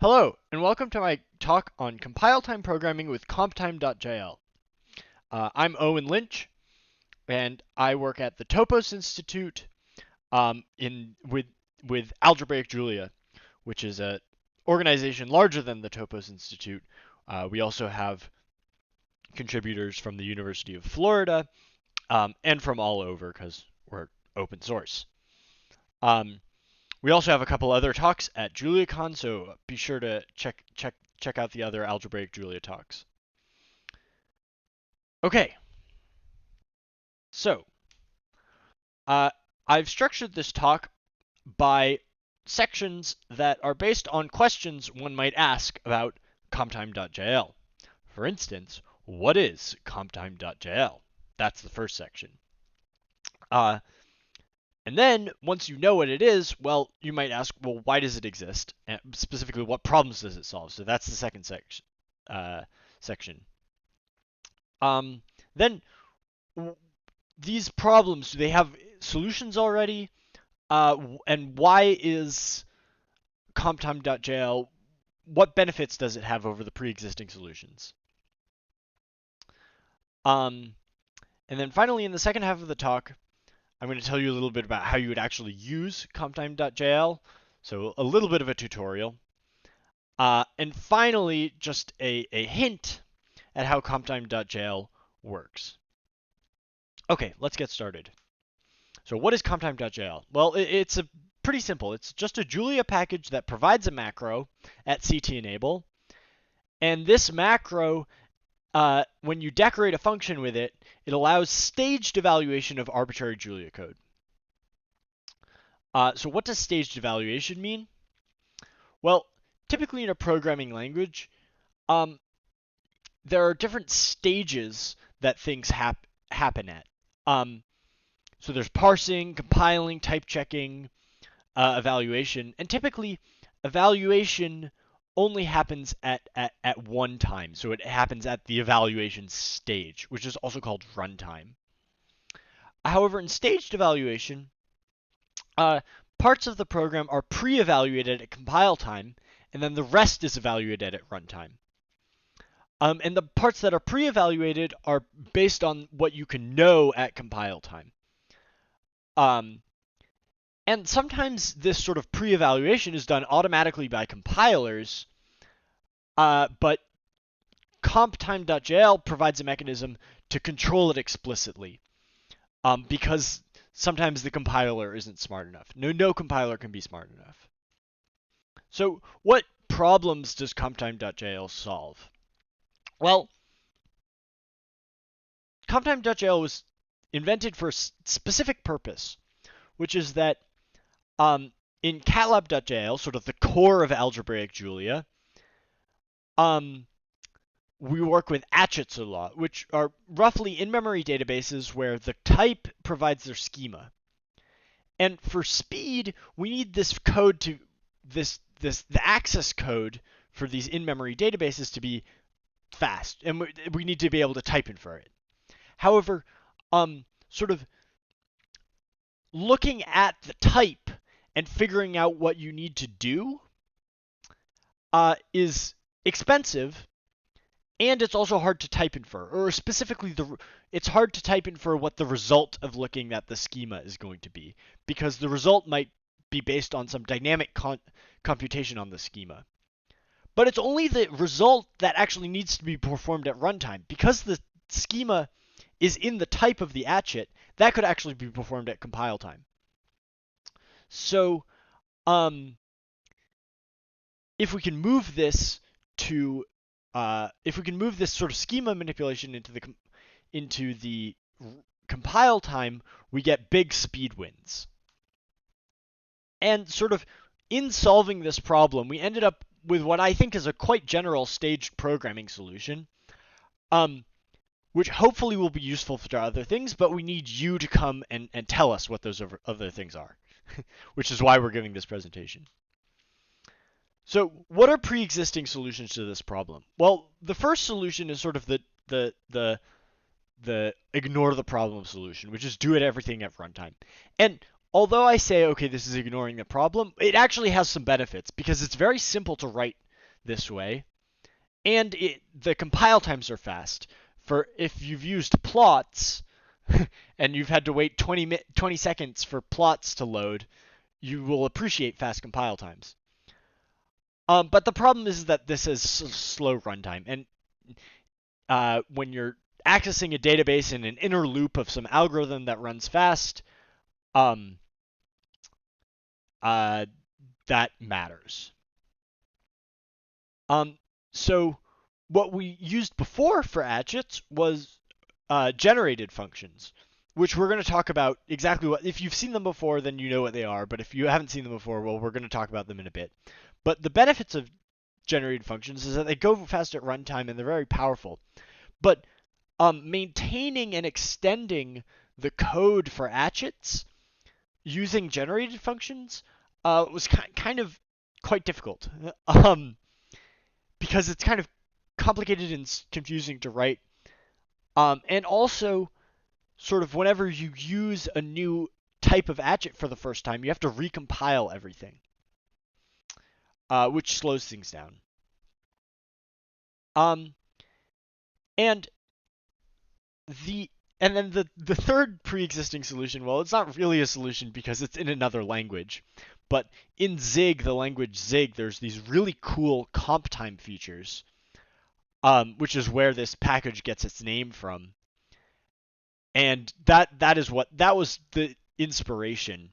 Hello, and welcome to my talk on compile time programming with CompTime.jl. I'm Owen Lynch, and I work at the Topos Institute with Algebraic Julia, which is an organization larger than the Topos Institute. We also have contributors from the University of Florida and from all over because we're open source. We also have a couple other talks at JuliaCon, so be sure to check out the other Algebraic Julia talks. Okay, so I've structured this talk by sections that are based on questions one might ask about CompTime.jl. For instance, what is CompTime.jl? That's the first section. And then, once you know what it is, well, you might ask, well, why does it exist? And specifically, what problems does it solve? So that's the second section. Then, these problems, do they have solutions already? And why is CompTime.jl, what benefits does it have over the pre-existing solutions? And then finally, in the second half of the talk, I'm going to tell you a little bit about how you would actually use CompTime.jl, so a little bit of a tutorial. And finally, just a hint at how CompTime.jl works. Okay, let's get started. So what is CompTime.jl? Well, it's pretty simple. It's just a Julia package that provides a macro at ctenable. And this macro, when you decorate a function with it, it allows staged evaluation of arbitrary Julia code. So what does staged evaluation mean? Well, typically in a programming language, there are different stages that things happen at. So there's parsing, compiling, type checking, evaluation, and typically evaluation only happens at one time. So it happens at the evaluation stage, which is also called runtime. However, in staged evaluation, parts of the program are pre-evaluated at compile time, and then the rest is evaluated at runtime. And the parts that are pre-evaluated are based on what you can know at compile time. And sometimes this sort of pre-evaluation is done automatically by compilers, but CompTime.jl provides a mechanism to control it explicitly, because sometimes the compiler isn't smart enough. No compiler can be smart enough. So what problems does CompTime.jl solve? Well, CompTime.jl was invented for a specific purpose, which is that in Catlab.jl, sort of the core of algebraic Julia, we work with atchets a lot, which are roughly in-memory databases where the type provides their schema. And for speed, we need this code to the access code for these in-memory databases to be fast, and we need to be able to type infer it. However, sort of looking at the type and figuring out what you need to do is expensive, and it's also hard to type infer, or specifically it's hard to type infer what the result of looking at the schema is going to be, because the result might be based on some dynamic computation on the schema. But it's only the result that actually needs to be performed at runtime. Because the schema is in the type of the atchet, that could actually be performed at compile time. So if we can move this to if we can move this sort of schema manipulation into the compile time, we get big speed wins. And sort of in solving this problem, we ended up with what I think is a quite general staged programming solution, which hopefully will be useful for other things, but we need you to come and tell us what those other things are, which is why we're giving this presentation. So what are pre-existing solutions to this problem? Well, the first solution is sort of the ignore the problem solution, which is do everything at runtime. And although I say, okay, this is ignoring the problem, it actually has some benefits because it's very simple to write this way, and the compile times are fast. For if you've used plots and you've had to wait 20 seconds for plots to load, you will appreciate fast compile times. But the problem is that this is slow runtime, and when you're accessing a database in an inner loop of some algorithm that runs fast, um, that matters. So what we used before for atchets was generated functions, which we're going to talk about exactly what. If you've seen them before, then you know what they are. But if you haven't seen them before, well, we're going to talk about them in a bit. But the benefits of generated functions is that they go fast at runtime and they're very powerful. But maintaining and extending the code for atchets using generated functions was kind of quite difficult. Because it's kind of complicated and confusing to write. And also, sort of whenever you use a new type of atchet for the first time, you have to recompile everything, which slows things down. And then the third pre-existing solution, well, it's not really a solution because it's in another language. But in Zig, the language Zig, there's these really cool CompTime features, which is where this package gets its name from. And that was the inspiration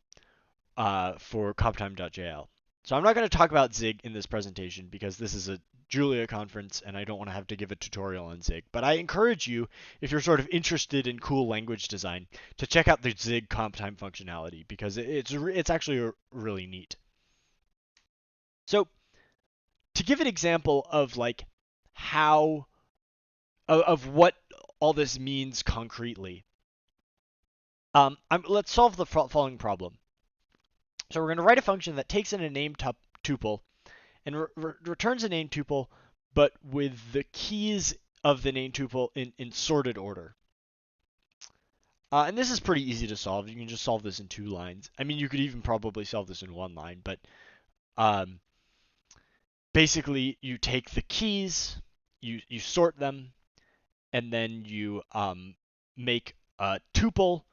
for CompTime.jl. So I'm not going to talk about Zig in this presentation because this is a Julia conference and I don't want to have to give a tutorial on Zig. But I encourage you, if you're sort of interested in cool language design, to check out the Zig CompTime functionality because it's actually really neat. So to give an example of like how of what all this means concretely, let's solve the following problem. So we're going to write a function that takes in a name tuple and returns a name tuple, but with the keys of the name tuple in sorted order. And this is pretty easy to solve. You can just solve this in 2 lines. I mean, you could even probably solve this in 1 line, but basically you take the keys, you sort them, and then you make a tuple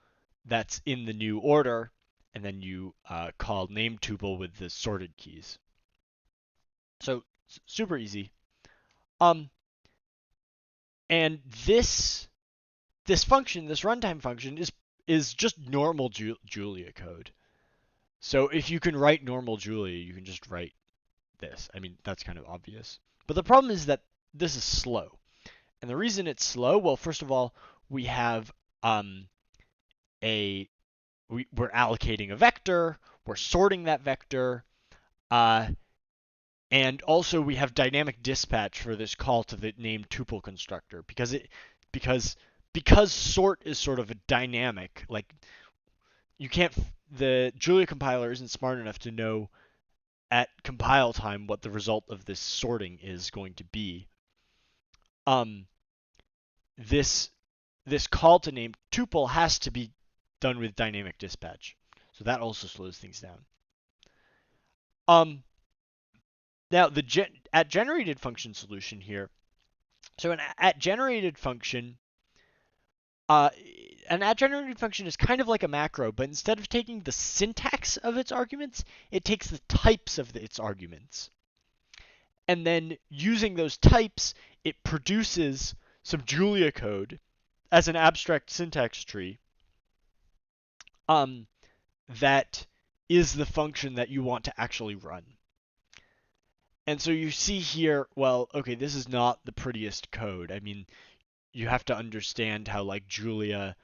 that's in the new order, and then you call name tuple with the sorted keys. So super easy. And this function, this runtime function, is just normal Julia code. So if you can write normal Julia, you can just write this. I mean, that's kind of obvious. But the problem is that this is slow. And the reason it's slow, well, first of all, we have we're allocating a vector, we're sorting that vector, and also we have dynamic dispatch for this call to the named tuple constructor because sort is sort of a dynamic, like the Julia compiler isn't smart enough to know at compile time what the result of this sorting is going to be. This call to name tuple has to be done with dynamic dispatch. So that also slows things down. Now the at generated function solution here. So an at generated function is kind of like a macro, but instead of taking the syntax of its arguments, it takes the types of its arguments. And then using those types, it produces some Julia code as an abstract syntax tree that is the function that you want to actually run. And so you see here, well, okay, this is not the prettiest code. I mean, you have to understand how like Julia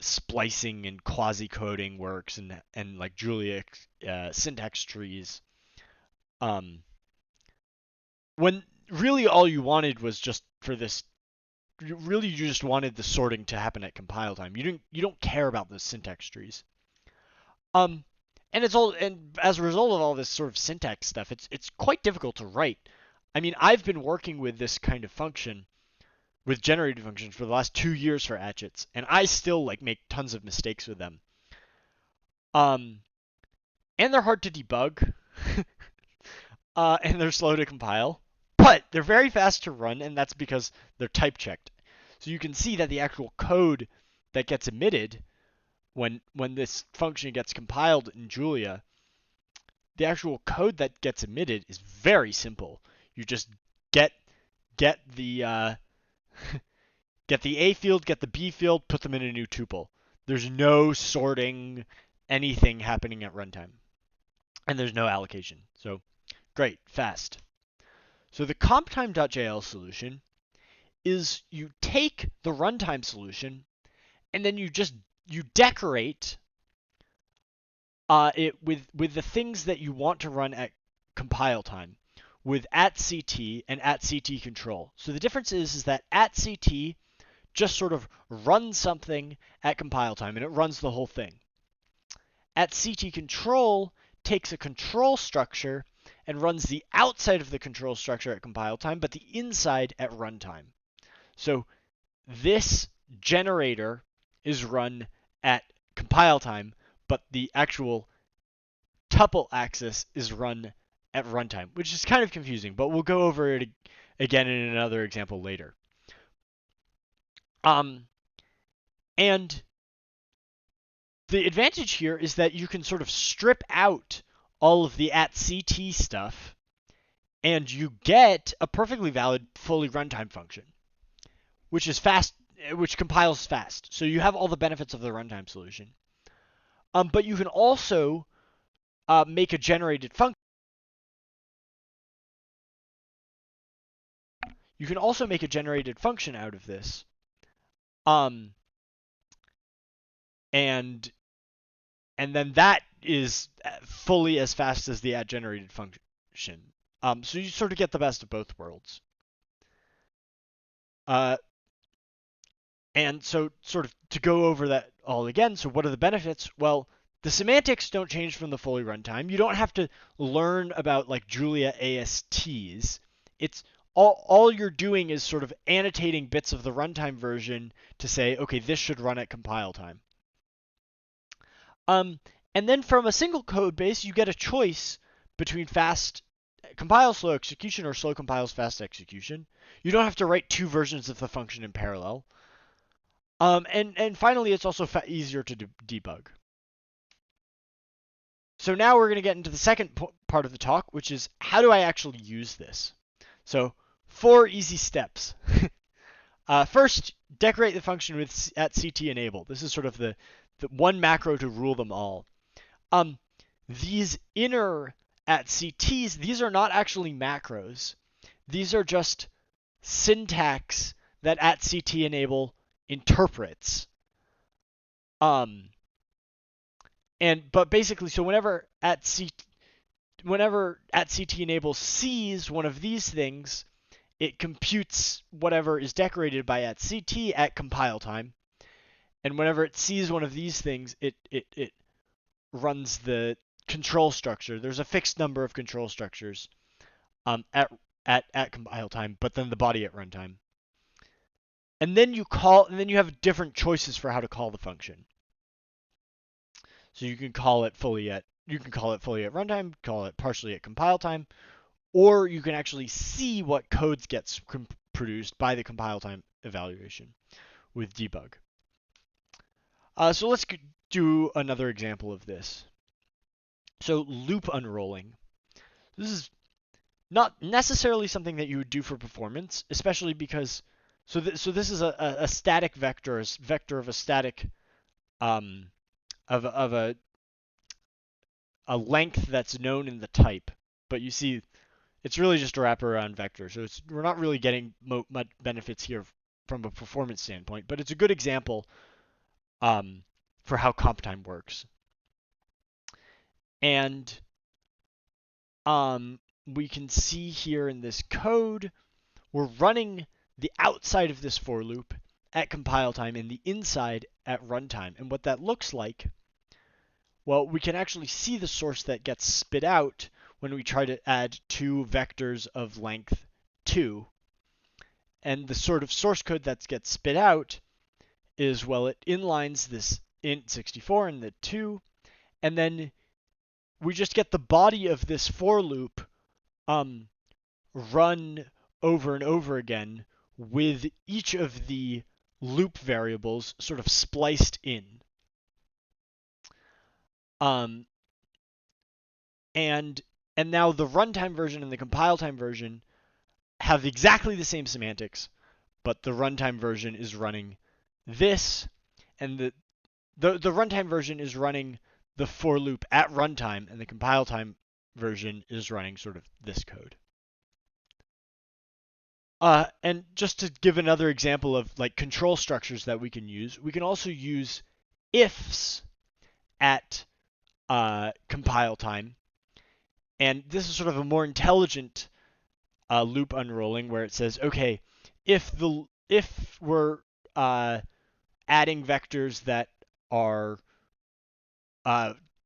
splicing and quasi-coding works and like Julia syntax trees. When really all you wanted was just for this, really you just wanted the sorting to happen at compile time. You don't care about the syntax trees. And as a result of all this sort of syntax stuff, it's quite difficult to write. I mean, I've been working with this kind of function, with generated functions, for the last 2 years for atchets, and I still like make tons of mistakes with them. And they're hard to debug, and they're slow to compile, but they're very fast to run, and that's because they're type checked. So you can see that the actual code that gets emitted when this function gets compiled in Julia, the actual code that gets emitted is very simple. You just get the get the A field, get the B field, put them in a new tuple. There's no sorting, anything happening at runtime, and there's no allocation. So great, fast. So the CompTime.jl solution is you take the runtime solution and then you decorate it with the things that you want to run at compile time with @CT and @CT control. So the difference is that @CT just sort of runs something at compile time and it runs the whole thing. @CT control takes a control structure and runs the outside of the control structure at compile time, but the inside at runtime. So this generator is run at compile time, but the actual tuple access is run at runtime, which is kind of confusing, but we'll go over it again in another example later. And the advantage here is that you can sort of strip out all of the @CT stuff, and you get a perfectly valid fully runtime function, which is fast, which compiles fast. So you have all the benefits of the runtime solution. But you can also make a generated function. You can also make a generated function out of this. And then that is fully as fast as the @generated function. So you sort of get the best of both worlds. And so sort of to go over that all again, so what are the benefits? Well, the semantics don't change from the fully runtime. You don't have to learn about like Julia ASTs. It's all you're doing is sort of annotating bits of the runtime version to say, okay, this should run at compile time. And then from a single code base, you get a choice between fast compile slow execution or slow compiles fast execution. You don't have to write two versions of the function in parallel. And finally, it's also easier to debug. So now we're going to get into the second part of the talk, which is how do I actually use this? So 4 easy steps. First, decorate the function with @CT enable. This is sort of the one macro to rule them all. These inner @CTs, these are not actually macros. These are just syntax that @CT enable interprets. But basically, so whenever @CT enable sees one of these things, it computes whatever is decorated by @CT at compile time. And whenever it sees one of these things, it runs the control structure. There's a fixed number of control structures at compile time, but then the body at runtime. And then you have different choices for how to call the function. So you can call it fully at runtime, call it partially at compile time, or you can actually see what codes gets produced by the compile time evaluation with debug. So let's do another example of this. So loop unrolling. This is not necessarily something that you would do for performance, especially because so this is a static vector, a vector of a static of a length that's known in the type. But you see, it's really just a wraparound vector, so we're not really getting much benefits here from a performance standpoint. But it's a good example for how CompTime works. And we can see here in this code, we're running the outside of this for loop at compile time and the inside at runtime. And what that looks like, well, we can actually see the source that gets spit out when we try to add 2 vectors of length 2. And the sort of source code that gets spit out is, well, it inlines this int 64 and the 2, and then we just get the body of this for loop run over and over again with each of the loop variables sort of spliced in. And now the runtime version and the compile time version have exactly the same semantics, but the runtime version is running this, and the runtime version is running the for loop at runtime, and the compile time version is running sort of this code. And just to give another example of like control structures that we can use, we can also use ifs at compile time. And this is sort of a more intelligent loop unrolling where it says, okay, if we're adding vectors that are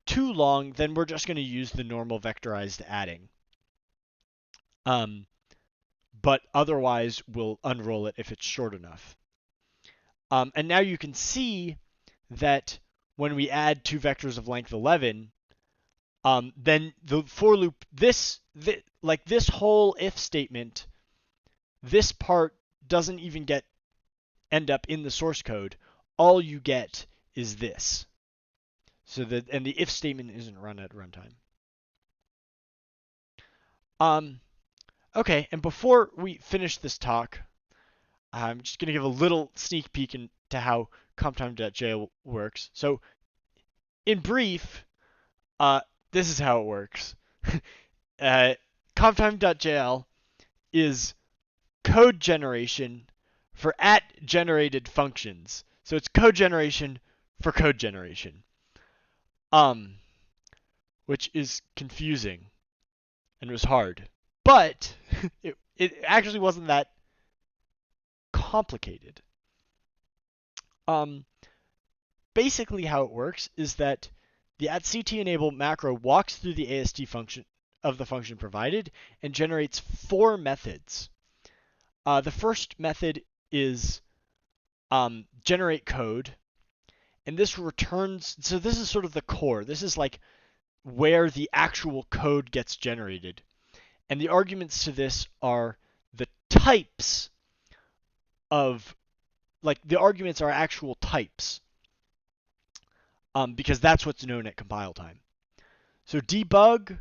too long, then we're just going to use the normal vectorized adding. But otherwise, we'll unroll it if it's short enough. And now you can see that when we add two vectors of length 11, then the for loop, like this whole if statement, this part doesn't even end up in the source code. All you get is this. And the if statement isn't run at runtime. Okay, and before we finish this talk, I'm just going to give a little sneak peek into how CompTime.jl works. So, in brief, this is how it works. CompTime.jl is code generation for @generated functions. So it's code generation for code generation. Which is confusing and was hard. But it actually wasn't that complicated. Basically how it works is that the @ctenable macro walks through the AST function of the function provided and generates 4 methods. The first method is generate code, and this returns, so this is sort of the core. This is like where the actual code gets generated. And the arguments to this are the types of, like the arguments are actual types, because that's what's known at compile time. So debug,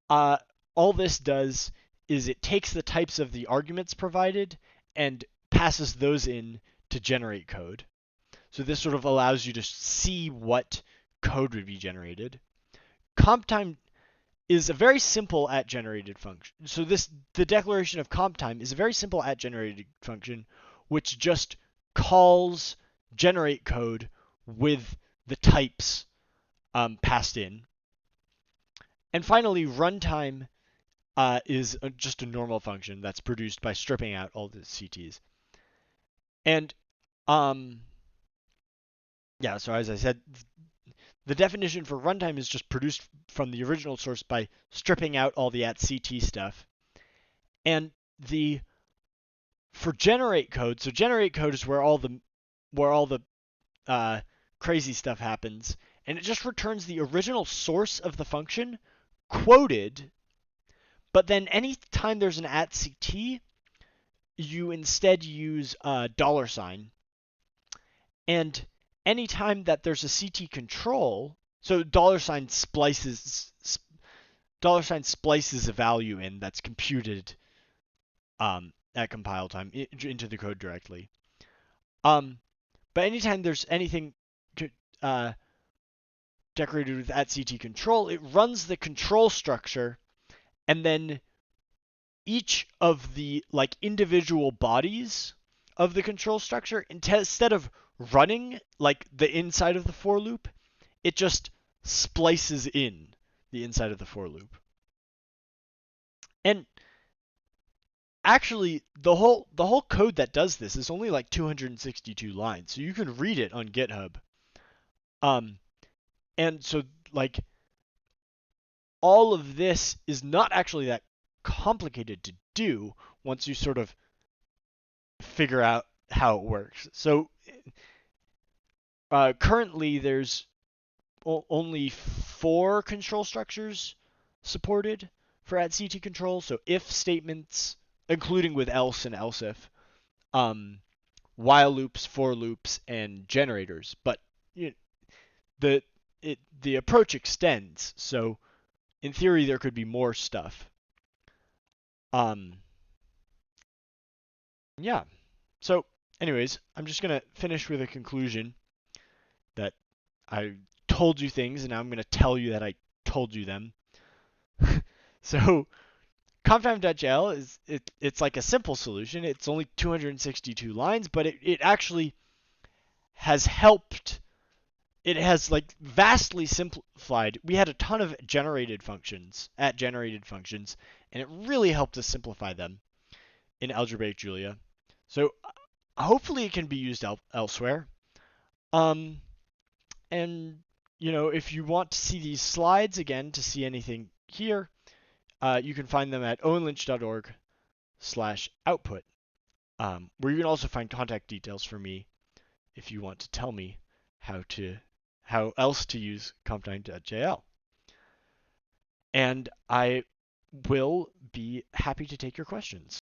all this does is it takes the types of the arguments provided and passes those in to generate code. So this sort of allows you to see what code would be generated. CompTime is a very simple @generated function. So the declaration of CompTime is a very simple @generated function, which just calls generate code with the types passed in. And finally, runtime is just a normal function that's produced by stripping out all the CTs. And yeah, so as I said, the definition for runtime is just produced from the original source by stripping out all the @CT stuff. And for generate code, so generate code is where all the crazy stuff happens, and it just returns the original source of the function quoted, but then anytime there's an @CT, you instead use $. And anytime that there's a CT control, so $$ splices a value in that's computed at compile time into the code directly. But anytime there's anything decorated with @CT control, it runs the control structure, and then each of the like individual bodies of the control structure, instead of running like the inside of the for loop, it just splices in the inside of the for loop. And actually, the whole code that does this is only like 262 lines, so you can read it on GitHub. And so like all of this is not actually that complicated to do once you sort of figure out how it works. So currently there's only 4 control structures supported for @CT control. So if statements, including with else and else if, while loops, for loops, and generators. But you know, the approach extends. So in theory, there could be more stuff. Yeah. So, anyways, I'm just gonna finish with a conclusion that I told you things, and now I'm gonna tell you that I told you them. So, CompTime.jl it's like a simple solution. It's only 262 lines, but it actually has helped. It has like vastly simplified. We had a ton of generated functions, and it really helped us simplify them in algebraic Julia. So hopefully it can be used elsewhere. Um, and if you want to see these slides again to see anything here, you can find them at owenlynch.org/output, where you can also find contact details for me if you want to tell me how else to use CompTime.jl. And I will be happy to take your questions.